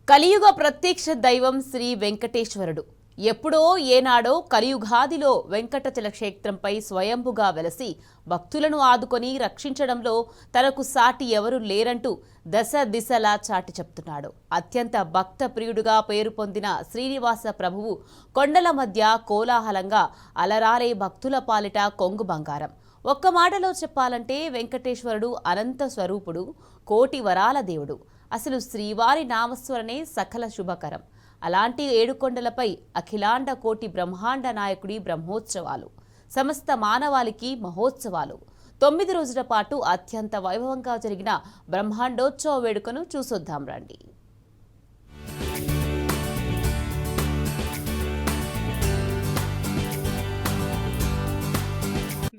కలియుగ ప్రత్యక్ష దైవం శ్రీ వెంకటేశ్వరుడు ఎప్పుడో ఏనాడో కలియుగాదిలో వెంకటాచల క్షేత్రంపై స్వయంభుగా వెలసి భక్తులను ఆదుకొని రక్షించడంలో తనకు సాటి ఎవరు లేరంటూ దశ దిశలా చాటి చెప్తున్నాడు. అత్యంత భక్త ప్రియుడుగా పేరు పొందిన శ్రీనివాస ప్రభువు కొండల మధ్య కోలాహలంగా అలరారే భక్తుల పాలిట కొంగు బంగారం. ఒక్క మాటలో చెప్పాలంటే వెంకటేశ్వరుడు అనంత స్వరూపుడు, కోటి వరాల దేవుడు. అసలు శ్రీవారి నామస్మరణే సకల శుభకరం. అలాంటి ఏడుకొండలపై అఖిలాండ కోటి బ్రహ్మాండ నాయకుడి బ్రహ్మోత్సవాలు, సమస్త మానవాళికి మహోత్సవాలు. 9 రోజుల పాటు అత్యంత వైభవంగా జరిగిన బ్రహ్మాండోత్సవ వేడుకను చూసొద్దాం రండి.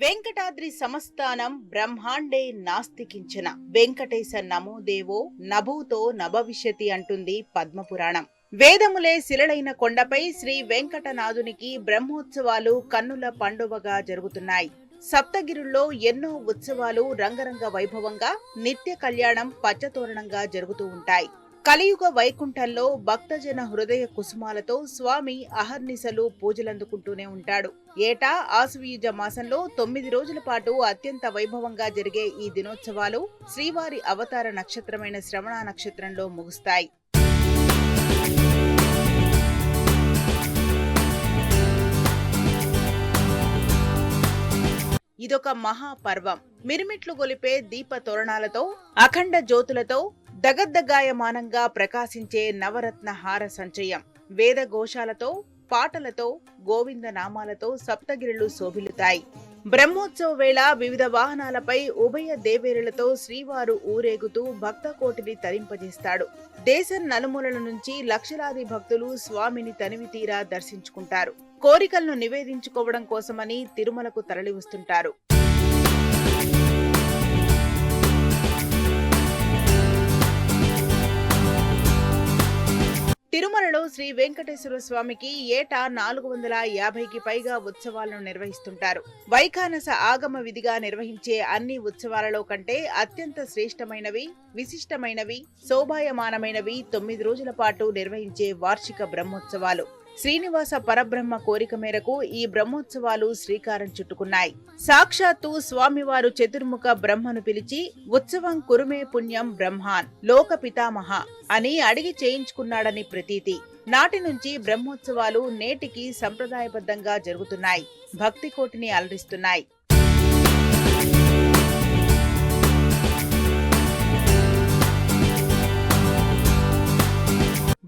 వెంకటాద్రి సమస్థానం బ్రహ్మాండే నాస్తికించన వెంకటేశ నమో దేవో నభూతో నభవిష్యతి అంటుంది పద్మపురాణం. వేదములే శిలలైన కొండపై శ్రీ వెంకటనాథునికి బ్రహ్మోత్సవాలు కన్నుల పండువగా జరుగుతున్నాయి. సప్తగిరుల్లో ఎన్నో ఉత్సవాలు రంగరంగ వైభవంగా, నిత్య కళ్యాణం పచ్చతోరణంగా జరుగుతూ ఉంటాయి. కలియుగ వైకుంఠంలో భక్తజన హృదయ కుసుమాలతో స్వామి అహర్నిశలు పూజలందుకుంటూనే ఉంటాడు. ఏటా ఆశ్వయుజ మాసంలో 9 రోజుల పాటు అత్యంత వైభవంగా జరిగే ఈ దినోత్సవాలు శ్రీవారి అవతార నక్షత్రమైన శ్రవణ నక్షత్రంలో ముగుస్తాయి. ఇదొక మహాపర్వం. మిరుమిట్లు గొలిపే దీప తోరణాలతో, అఖండ జ్యోతులతో దగద్దగాయమానంగా ప్రకాశించే నవరత్న హార సంచయం, వేద ఘోషాలతో, పాటలతో, గోవింద నామాలతో సప్తగిరులు శోభిల్లుతాయి. బ్రహ్మోత్సవ వేళ వివిధ వాహనాలపై ఉభయ దేవేరులతో శ్రీవారు ఊరేగుతూ భక్త కోటిని తరింపజేస్తాడు. దేశం నలుమూలల నుంచి లక్షలాది భక్తులు స్వామిని తనివి తీరా దర్శించుకుంటారు. కోరికలను నివేదించుకోవడం కోసమని తిరుమలకు తరలివస్తుంటారు. తిరుమలలో శ్రీ వెంకటేశ్వర స్వామికి ఏటా 450కి పైగా ఉత్సవాలను నిర్వహిస్తుంటారు. వైఖానస ఆగమ విధిగా నిర్వహించే అన్ని ఉత్సవాలలో కంటే అత్యంత శ్రేష్టమైనవి, విశిష్టమైనవి, శోభాయమానమైనవి 9 రోజుల పాటు నిర్వహించే వార్షిక బ్రహ్మోత్సవాలు. శ్రీనివాస పరబ్రహ్మ కోరిక మేరకు ఈ బ్రహ్మోత్సవాలు శ్రీకారం చుట్టుకున్నాయి. సాక్షాత్తు స్వామివారు చతుర్ముఖ బ్రహ్మను పిలిచి ఉత్సవం కురుమే పుణ్యం బ్రహ్మాన్ లోక పితామహ అని అడిగి చేయించుకున్నాడని ప్రతీతి. నాటి నుంచి బ్రహ్మోత్సవాలు నేటికి సంప్రదాయబద్ధంగా జరుగుతున్నాయి. భక్తి కోటిని అలరిస్తున్నాయి.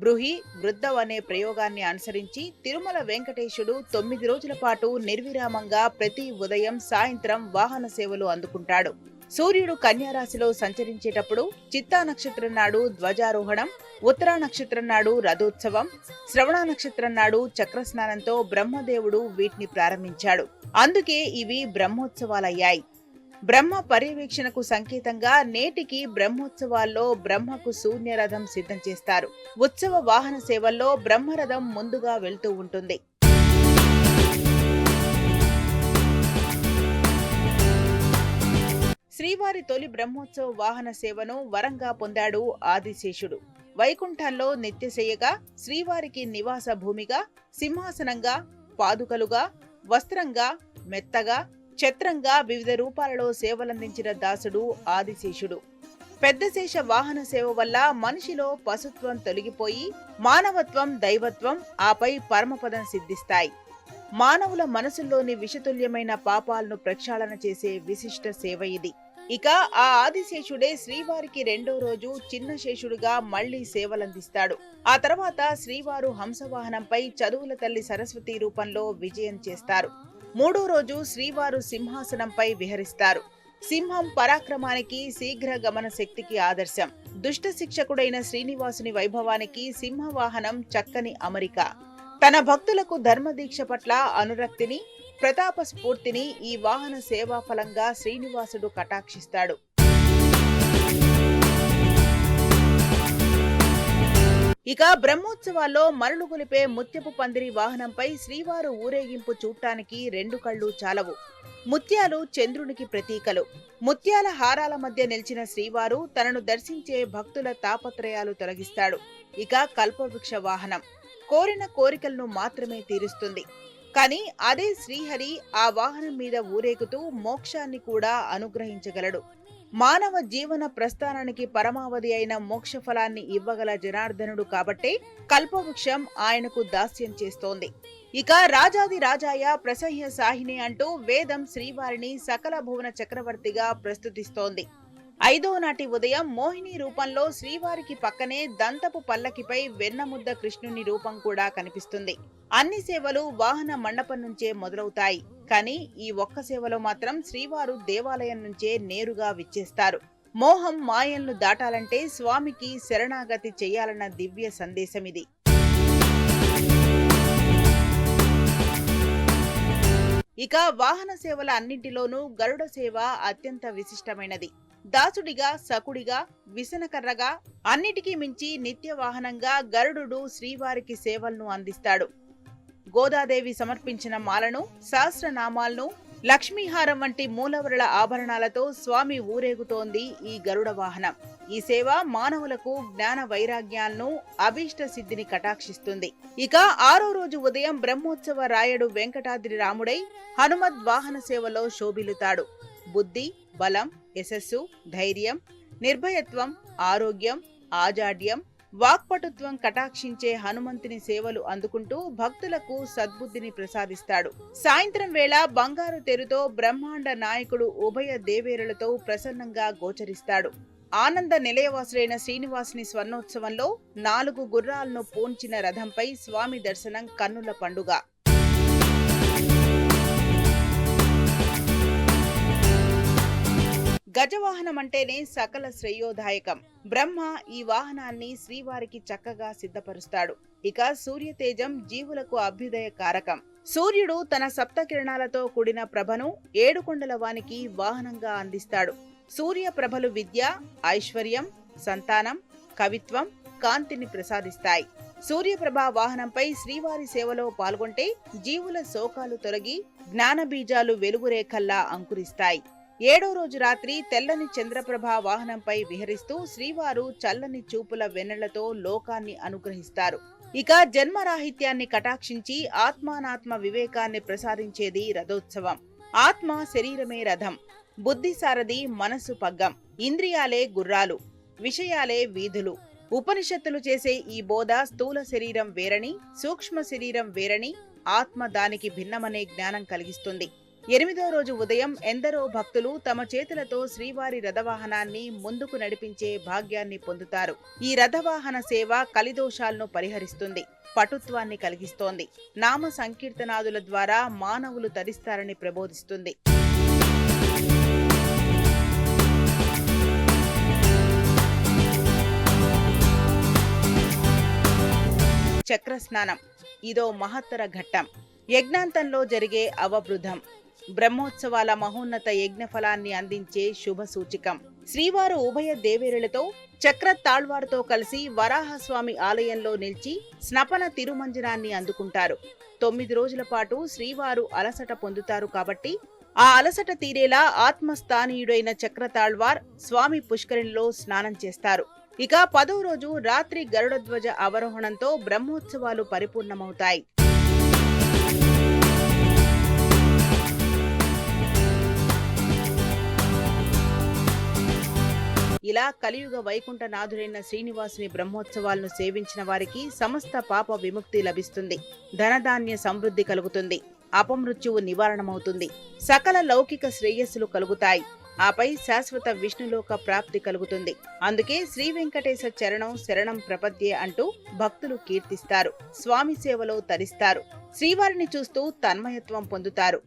బృహి వృద్ధవ్ అనే ప్రయోగాన్ని అనుసరించి తిరుమల వెంకటేశుడు 9 రోజుల పాటు నిర్విరామంగా ప్రతి ఉదయం, సాయంత్రం వాహన సేవలు అందుకుంటాడు. సూర్యుడు కన్యారాశిలో సంచరించేటప్పుడు చిత్తా నక్షత్రం నాడు ధ్వజారోహణం, ఉత్తరా నక్షత్రం నాడు రథోత్సవం, శ్రవణ నక్షత్రం నాడు చక్రస్నానంతో బ్రహ్మదేవుడు వీటిని ప్రారంభించాడు. అందుకే ఇవి బ్రహ్మోత్సవాలయ్యాయి. బ్రహ్మ పర్యవేక్షణకు సంకేతంగా నేటికి బ్రహ్మోత్సవాల్లో బ్రహ్మకు శూన్యరథం సిద్ధం చేస్తారు. ఉత్సవ వాహన సేవల్లో బ్రహ్మరథం ముందుగా వెళ్తూ ఉంటుంది. శ్రీవారి తొలి బ్రహ్మోత్సవ వాహన సేవను వరంగా పొందాడు ఆదిశేషుడు. వైకుంఠంలో నిత్యశయ్యగా, శ్రీవారికి నివాస భూమిగా, సింహాసనంగా, పాదుకలుగా, వస్త్రంగా, మెత్తగా, ఛత్రంగా వివిధ రూపాలలో సేవలందించిన దాసుడు ఆదిశేషుడు. పెద్దశేష వాహన సేవ వల్ల మనిషిలో పశుత్వం తొలగిపోయి మానవత్వం, దైవత్వం, ఆపై పరమపదం సిద్ధిస్తాయి. మానవుల మనసుల్లోని విషతుల్యమైన పాపాలను ప్రక్షాళన చేసే విశిష్ట సేవ ఇది. ఇక ఆ ఆదిశేషుడే శ్రీవారికి 2వ రోజు చిన్న శేషుడుగా మళ్లీ సేవలందిస్తాడు. ఆ తర్వాత శ్రీవారు హంసవాహనంపై చదువుల తల్లి సరస్వతి రూపంలో విజయం చేస్తారు. 3వ రోజు శ్రీవారు సింహాసనంపై విహరిస్తారు. సింహం పరాక్రమానికి, శీఘ్ర గమన శక్తికి ఆదర్శం. దుష్ట శిక్షకుడైన శ్రీనివాసుని వైభవానికి సింహవాహనం చక్కని అమరిక. తన భక్తులకు ధర్మదీక్ష పట్ల అనురక్తిని, ప్రతాప స్ఫూర్తిని ఈ వాహన సేవా ఫలంగా శ్రీనివాసుడు కటాక్షిస్తాడు. ఇక బ్రహ్మోత్సవాల్లో మరలు గొలిపే ముత్యపు పందిరి వాహనంపై శ్రీవారు ఊరేగింపు చూడటానికి 2 కళ్ళు చాలవు. ముత్యాలు చంద్రునికి ప్రతీకలు. ముత్యాల హారాల మధ్య నిలిచిన శ్రీవారు తనను దర్శించే భక్తుల తాపత్రయాలు తొలగిస్తాడు. ఇక కల్పవృక్ష వాహనం కోరిన కోరికలను మాత్రమే తీరుస్తుంది. కానీ అదే శ్రీహరి ఆ వాహనం మీద ఊరేగుతూ మోక్షాన్ని కూడా అనుగ్రహించగలడు. మానవ జీవన ప్రస్థానానికి పరమావధి అయిన మోక్ష ఫలాన్ని ఇవ్వగల జనార్దనుడు కాబట్టే కల్పవృక్షం ఆయనకు దాస్యం చేస్తోంది. ఇక రాజాది రాజాయ ప్రసహ్య సాహిని అంటూ వేదం శ్రీవారిని సకల భువన చక్రవర్తిగా ప్రస్తుతిస్తోంది. 5వ నాటి ఉదయం మోహిని రూపంలో శ్రీవారికి పక్కనే దంతపు పల్లకిపై వెన్నముద్ద కృష్ణుని రూపం కూడా కనిపిస్తుంది. అన్ని సేవలు వాహన మండపం నుంచే మొదలవుతాయి. కానీ ఈ ఒక్క సేవలో మాత్రం శ్రీవారు దేవాలయం నుంచే నేరుగా విచ్చేస్తారు. మోహం మాయలను దాటాలంటే స్వామికి శరణాగతి చెయ్యాలన్న దివ్య సందేశమిది. ఇక వాహన సేవల అన్నింటిలోనూ గరుడ సేవ అత్యంత విశిష్టమైనది. దాసుడిగా, సకుడిగా, విసనకర్రగా, అన్నిటికీ మించి నిత్య వాహనంగా గరుడు శ్రీవారికి సేవలను అందిస్తాడు. గోదాదేవి సమర్పించిన మాలను, సహస్రనామాలను, లక్ష్మీహారం వంటి మూలవరల ఆభరణాలతో స్వామి ఊరేగుతోంది ఈ గరుడ వాహనం. ఈ సేవ మానవులకు జ్ఞాన వైరాగ్యాలను, అభీష్ట సిద్ధిని కటాక్షిస్తుంది. ఇక 6వ రోజు ఉదయం బ్రహ్మోత్సవ రాయుడు వెంకటాద్రి రాముడై హనుమద్ వాహన సేవలో శోభిల్లుతాడు. బుద్ధి, బలం, యశస్సు, ధైర్యం, నిర్భయత్వం, ఆరోగ్యం, ఆజాడ్యం, వాక్పటుత్వం కటాక్షించే హనుమంతుని సేవలు అందుకుంటూ భక్తులకు సద్బుద్ధిని ప్రసాదిస్తాడు. సాయంత్రం వేళ బంగారు తెరుతో బ్రహ్మాండ నాయకుడు ఉభయ దేవేరులతో ప్రసన్నంగా గోచరిస్తాడు. ఆనంద నిలయవాసులైన శ్రీనివాసుని స్వర్ణోత్సవంలో 4 గుర్రాలను పూంచిన రథంపై స్వామి దర్శనం కన్నుల పండుగ. గజవాహనం అంటేనే సకల శ్రేయోదాయకం. బ్రహ్మ ఈ వాహనాన్ని శ్రీవారికి చక్కగా సిద్ధపరుస్తాడు. ఇక సూర్యతేజం జీవులకు అభ్యుదయ కారకం. సూర్యుడు తన సప్తకిరణాలతో కూడిన ప్రభను 7 కొండల వానికి వాహనంగా అందిస్తాడు. సూర్య ప్రభలు విద్య, ఐశ్వర్యం, సంతానం, కవిత్వం, కాంతిని ప్రసాదిస్తాయి. సూర్యప్రభ వాహనంపై శ్రీవారి సేవలో పాల్గొంటే జీవుల శోకాలు తొలగి జ్ఞానబీజాలు వెలుగురేఖల్లా అంకురిస్తాయి. 7వ రోజు రాత్రి తెల్లని చంద్రప్రభ వాహనంపై విహరిస్తూ శ్రీవారు చల్లని చూపుల వెన్నెలతో లోకాన్ని అనుగ్రహిస్తారు. ఇక జన్మరాహిత్యాన్ని కటాక్షించి ఆత్మానాత్మ వివేకాన్ని ప్రసాదించేది రథోత్సవం. ఆత్మ శరీరమే రథం, బుద్ధి సారథి, మనసు పగ్గం, ఇంద్రియాలే గుర్రాలు, విషయాలే వీధులు. ఉపనిషత్తులు చేసే ఈ బోధ స్థూల శరీరం వేరని, సూక్ష్మ శరీరం వేరని, ఆత్మ దానికి భిన్నమనే జ్ఞానం కలిగిస్తుంది. 8వ రోజు ఉదయం ఎందరో భక్తులు తమ చేతులతో శ్రీవారి రథవాహనాన్ని ముందుకు నడిపించే భాగ్యాన్ని పొందుతారు. ఈ రథవాహన సేవ కలిదోషాలను పరిహరిస్తుంది, పటుత్వాన్ని కలిగిస్తోంది, నామ సంకీర్తనాదుల ద్వారా మానవులు తరిస్తారని ప్రబోధిస్తుంది. చక్రస్నానం ఇదో మహత్తర ఘట్టం. యజ్ఞాంతంలో జరిగే అవబృధం బ్రహ్మోత్సవాల మహోన్నత యజ్ఞఫలాన్ని అందించే శుభ సూచికం. శ్రీవారు ఉభయ దేవేరులతో చక్ర తాళ్వారుతో కలిసి వరాహస్వామి ఆలయంలో నిలిచి స్నపన తిరుమంజనాన్ని అందుకుంటారు. 9 రోజుల పాటు శ్రీవారు అలసట పొందుతారు కాబట్టి ఆ అలసట తీరేలా ఆత్మస్థానీయుడైన చక్రతాళ్వార్ స్వామి పుష్కరిణిలో స్నానం చేస్తారు. ఇక 10వ రోజు రాత్రి గరుడధ్వజ అవరోహణంతో బ్రహ్మోత్సవాలు పరిపూర్ణమవుతాయి. ఇలా కలియుగ వైకుంఠనాథుడైన శ్రీనివాసుని బ్రహ్మోత్సవాలను సేవించిన వారికి సమస్త పాప విముక్తి లభిస్తుంది, ధనధాన్య సమృద్ధి కలుగుతుంది, అపమృత్యువు నివారణమవుతుంది, సకల లౌకిక శ్రేయస్సులు కలుగుతాయి. ఆపై శాశ్వత విష్ణులోక ప్రాప్తి కలుగుతుంది. అందుకే శ్రీ వెంకటేశ చరణం శరణం ప్రపద్యే అంటూ భక్తులు కీర్తిస్తారు, స్వామి సేవలో తరిస్తారు, శ్రీవారిని చూస్తూ తన్మయత్వం పొందుతారు.